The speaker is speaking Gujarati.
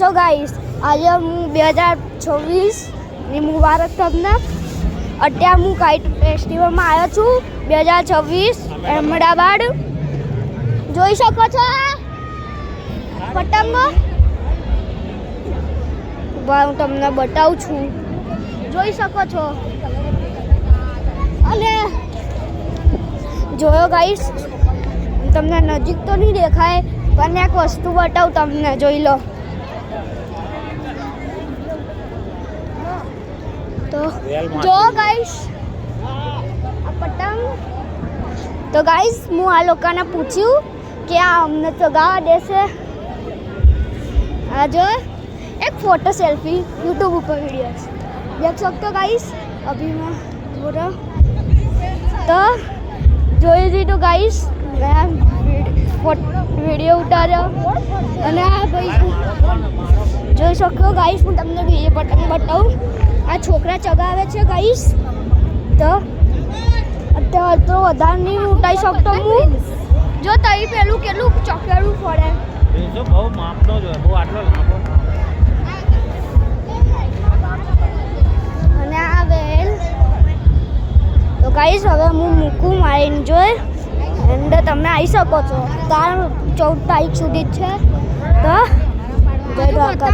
છો ગાઈસ, આજે હું 2026ની મુબારક તમને અત્યારે હું કાઇટ ફેસ્ટિવલમાં આવ્યો છું 2026 અહેમદાબાદ. જોઈ શકો છો પતંગો. હું તમને બતાવું છું, જોઈ શકો છો. અને જોયો ગાઈસ, તમને નજીક તો નહીં દેખાય પણ એક વસ્તુ બતાવું તમને, જોઈ લો. તો જો ગાઈસ આ પતંગ. તો ગાઈસ હું આ લોકોને પૂછ્યું કે આ અમને ચગાવવા દેશે. આ જો एक फोटो सेल्फी यूट्यूब ऊपर वीडियोस देख सकते हो गाइस. अभी मैं बोला तो જોઈ દીધું ગાઈસ, મેં વિડીયો ઉતાર્યો. અને આ ભાઈ જોઈ શકો ગાઈસ, હું તમને બીજી પતંગ બતાવું. આ છોકરા ચગાવે છે ગાઈસ. તો અત્યારે તો વધારે નહીં ઉતારી શકતો હું. જો તઈ પેલું કેટલું ચકેલું પડે. બહુ માપનો જ હોય, બહુ આટલો લાંબો. અને આ બેન તો ગાઈસ હવે હું મૂકું મારી એન્જોય. એન્ડ તમે આવી શકો છો. 14 તારીખ સુધી જ છે. તો જય દ્વારકા.